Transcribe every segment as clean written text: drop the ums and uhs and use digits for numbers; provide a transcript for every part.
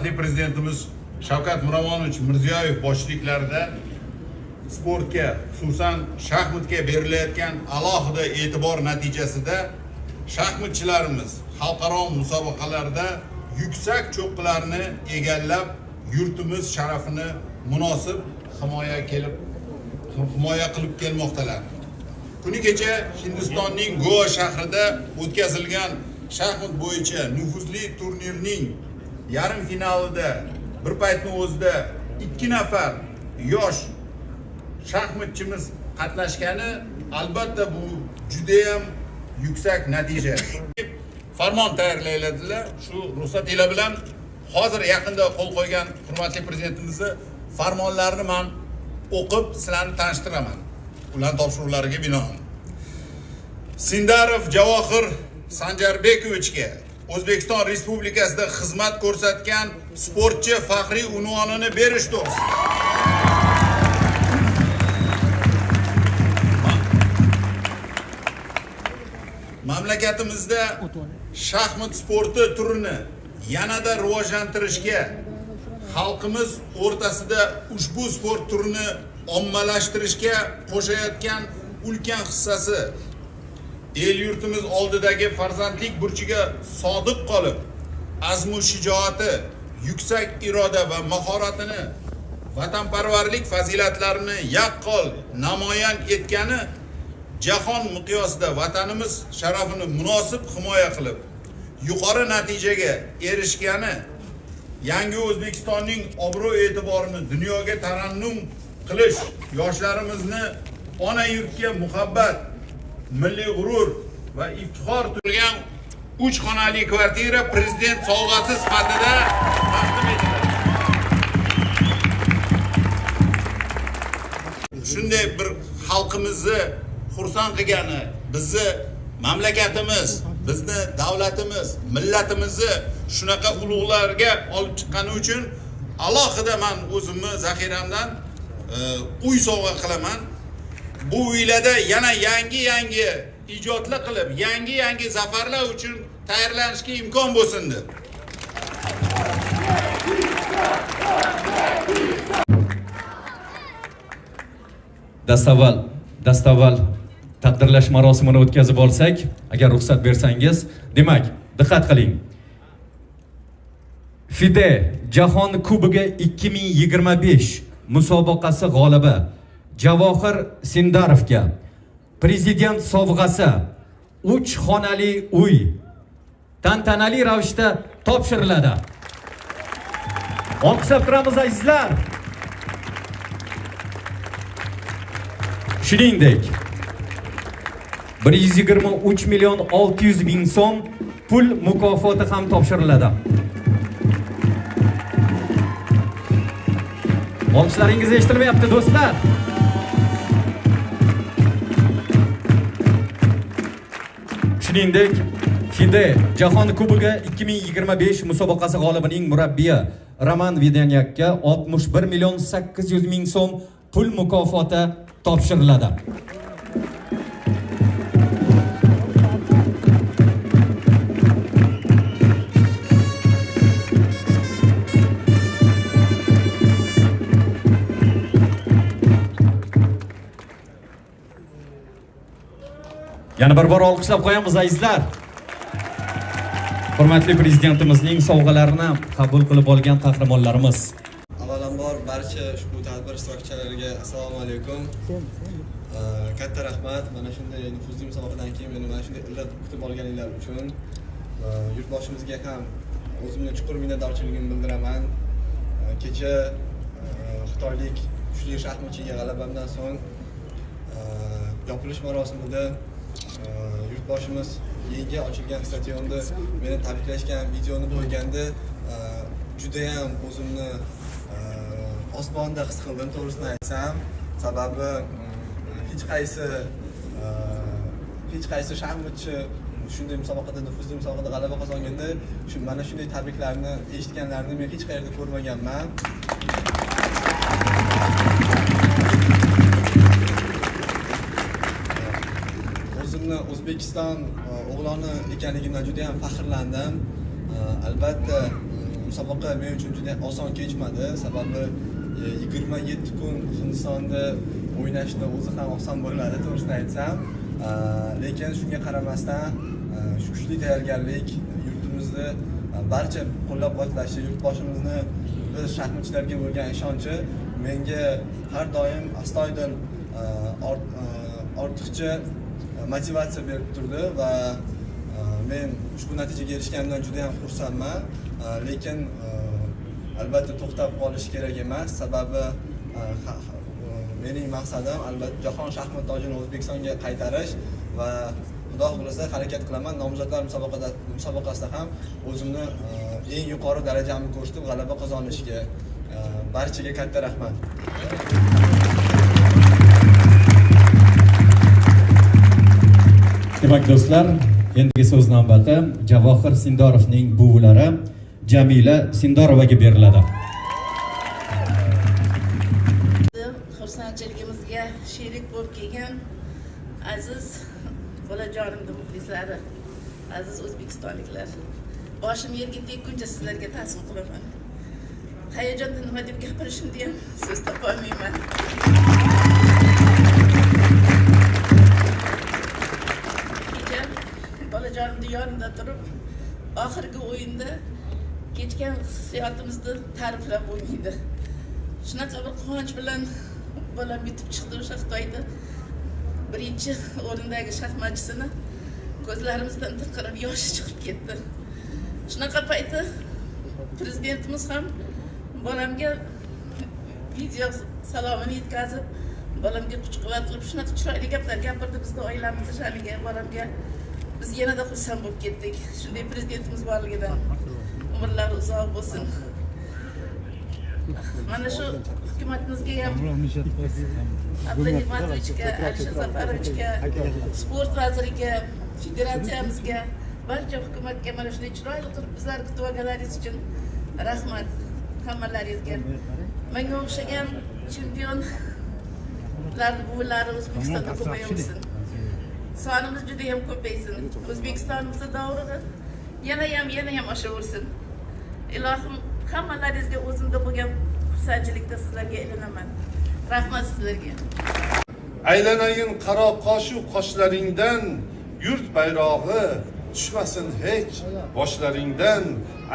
hurmatli prezidentimiz Shavkat Miromonovich Mirziyoyev boshchiliklarida sportga, xususan shaxmatga berilayotgan alohida e'tibor natijasida shaxmatchilarimiz xalqaro musobaqalarda yuksak cho'qqilarni egallab, yurtimiz sharafini munosib himoya qilib kelmoqdalar. Kuni kecha Hindistonning Goa shahrida o'tkazilgan shaxmat bo'yicha nufuzli turnirning yarim finalida bir paytning o'zida 2 nafar yosh shaxmatchimiz qatnashgani albatta bu juda ham yuksak natija. Farmon tayyorlaydilar. Shu ruxsatinglar bilan hozir yaqinda qo'l qo'ygan hurmatli prezidentimizni farmonlarini men o'qib sizlarni tanishtiraman. Ularning topshiriqlariga binoan. Sindarov Javohir Sanjarbekovichga O'zbekiston Respublikasida xizmat ko'rsatgan sportchi faxriy unvonini berish to'g'risida. Mamlakatimizda shaxmat sporti turini yanada rivojlantirishga, xalqimiz o'rtasida ushbu sport turini ommalashtirishga qo'shayotgan ulkan hissasi el yurtimiz oldidagi farzandlik burchiga sodiq qolib, azmu shijoati, yuksak iroda va mahoratini, vatanparvarlik fazilatlarini yaqqol namoyon etgani jahon miqyosida vatanimiz sharafini munosib himoya qilib, yuqori natijaga erishgani yangi O'zbekistonning obro' e'tiborini dunyoga tarannum qilish, yoshlarimizni ona yurtga muhabbat, milliy g'urur va iftixor turgan 3 xonali kvartira prezident sovg'asi sifatida taqdim etiladi. Shunday bir xalqimizni xursand qilgani, bizni mamlakatimiz, bizni davlatimiz, millatimizni shunaqa ulug'larga olib chiqqani uchun alohida men o'zimni zaxiramdan uy sovg'a qilaman. Bu uylarda yana yangi ijodlar qilib, yangi zafarlar uchun tayyorlanishga imkon bo'lsin deb. Dastavval taqdirlash marosimini o'tkazib olsak, agar ruxsat bersangiz, demak, diqqat qiling. FIDE Jahon Kubogi 2025 musobaqasi g'olibi Javohir Sindarovga prezident sovg'asi 3 xonali uy tantanali ravishda topshiriladi. Olqishlab turamiz azizlar. Shuningdek, 123 million 600 ming so'm pul mukofoti ham topshiriladi. Olqishlaringiz eshitilmayapti do'stlar. Shuningdek, FIDE Jahon Kubogi 2025 musobaqasi g'olibining murabbiyi Roman Vidanyakka 61 million 800 ming so'm pul mukofoti topshiriladi. Yana bir bor olqishlab qo'yamiz azizlar. Hurmatli prezidentimizning sovg'alarini qabul qilib olgan qahramonlarimiz. Avvalambor barcha ushbu tadbir ishtirokchilariga assalomu alaykum. Katta rahmat. Mana shunday nufuzli musobaqadan keyin meni mana shunday illat kutib olganinglar uchun yurtboshimizga ham o'zimning chuqur minnatdorchiligimni bildiraman. Kecha xitoylik kuchli shaxmatchiga g'alabamdan so'ng yopilish marosimida yurtboshimiz yangi ochilgan stadionda meni tabriklashgan videoni qo'yganda juda ham o'zimni osmonda his qildim, to'g'risini aytsam. Sababi hech qaysi shaxmatchi shunday musobaqada, nufuzli musobaqada g'alaba qozonganda mana shunday tabriklarni eshitganlarini men hech qayerda ko'rmaganman. O'zimni O'zbekiston o'g'loni ekanligimdan juda ham faxrlandim. Albatta musobaqa men uchun juda oson kechmadi, sababi 27 kun Hindistonda o'ynashni o'zi ham oson bo'lmadi, to'g'risini aytsam. Lekin shunga qaramasdan shu kuchli tayyorgarlik, yurtimizni barcha qo'llab-quvvatlashi, yurtboshimizni biz shaxmatchilarga bo'lgan ishonchi menga har doim astoydil ortiqcha motivatsiya berib turdi va men ushbu natijaga erishganimdan juda ham xursandman. Lekin albatta to'xtab qolish kerak emas, sababi mening maqsadim albatta jahon shaxmat tojini O'zbekistonga qaytarish va Xudo xohlasa harakat qilaman. Nomzodlar musobaqasida ham o'zimni eng yuqori darajamni ko'rsatib g'alaba qozonishga. Barchaga katta rahmat. Demak do'stlar, endigi so'z navbati Javohir Sindorovning buvilari Jamila Sindorovaga beriladi. Xursandchiligimizga sherik bo'lib kelgan aziz bolajonimni muxlislari, aziz o'zbekistonliklar. Boshim yerga tekkuncha sizlarga taslim qilaman. Hayajonda nima deb gapirishimni ham so'z topolmayman. Kecha bolajonimni yonida turib, oxirgi o'yinda kechgan hissiyotimizni ta'riflab bo'lmaydi. Shunaqa bir quvonch bilan bolam yutib chiqdi o'sha Xitoyda birinchi o'rindagi shaxmatchisini. Ko'zlarimizdan tirqirab yoshi chiqib ketdi. Shunaqa payti prezidentimiz ham bolamga video salomini yetkazib, bolamga kuch-quvvat qilib shunaqa chiroyli gaplar gapirdi bizning oilamiz shaniga, bolamga biz yanada xursand bo'lib ketdik. Shunday prezidentimiz borligidan umrlari uzoq bo'lsin. Mana shu hukumatimizga ham Abdulla Nig'matovichga, Alisher Zafarovichga, sport vaziriga, federatsiyamizga, barcha hukumatga mana shunday chiroyli qilib bizlarni kutib olganlaringiz uchun rahmat hammalaringizga. Menga o'xshagan chempionlar buvilari O'zbekistonda ko'payaversin. Sonimiz juda ham ko'paysin. O'zbekistonimizni davri yana ham oshaversin. Ilohim hammalaringizga o'zimda bo'lgan xursandchilikda sizlarga ilinaman. Rahmat sizlarga. Aylanayin qaro qoshu qoshlaringdan, yurt bayrog'i tushmasin hech boshlaringdan.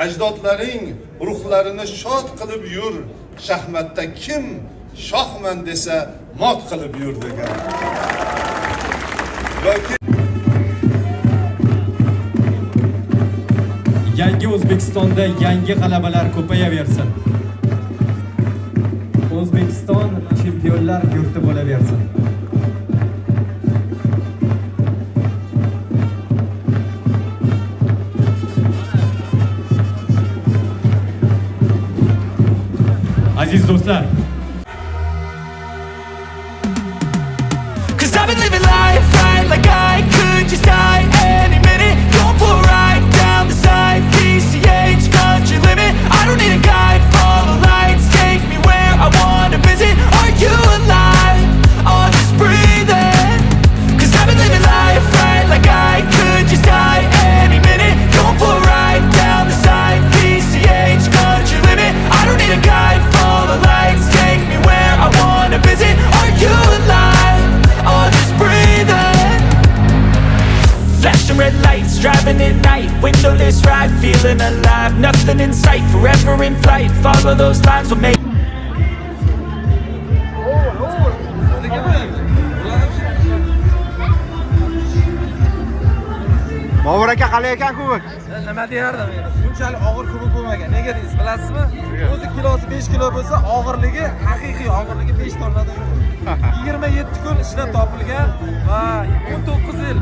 Ajdodlaring ruhlarini shod qilib yur. Shaxmatda kim shohman desa mot qilib yur degan. Yangi O'zbekistonda yangi g'alabalar ko'payaversin. O'zbekiston chempionlar yurti bo'laversin. Aziz do'stlar, Cause I've been living life right like I could just die any minute. Going for a ride down the side, PCH country limit. I don't need a guide, follow lights, take me where I wanna visit. Are you alive? Or just breathing? Cause I've been living life right like I could just die any minute. Going for a ride down the side, PCH country limit. I don't need a guide, follow lights, take me where I wanna visit. Are you alive? Or just breathing? Flashing red lights, driving at night, windowless ride, feeling alive. Nothing in sight, forever in flight. Follow those lines, will make Bobur aka qalay ekan kubok? Nima deyardim men? Bunchalik og'ir kubok bo'lmagan. Nega deysiz, bilasizmi? O'zi kilosi 5 kilo bo'lsa, og'irligi, haqiqiy og'irligi 5 tonnadan yuqori. 27 kun ishlab topilgan va 19 yil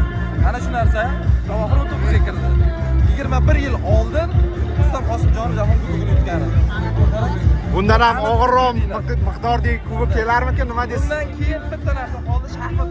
ana shu narsa Javohir 19 ga kirdi. 21 yil oldin Rustam Qosimjonov jahon kubogini yutgan. Bundan ham og'irroq miqdordagi kubok kelarmikan, nima deysiz? Bundan keyin bitta narsa qoldi, shaxmat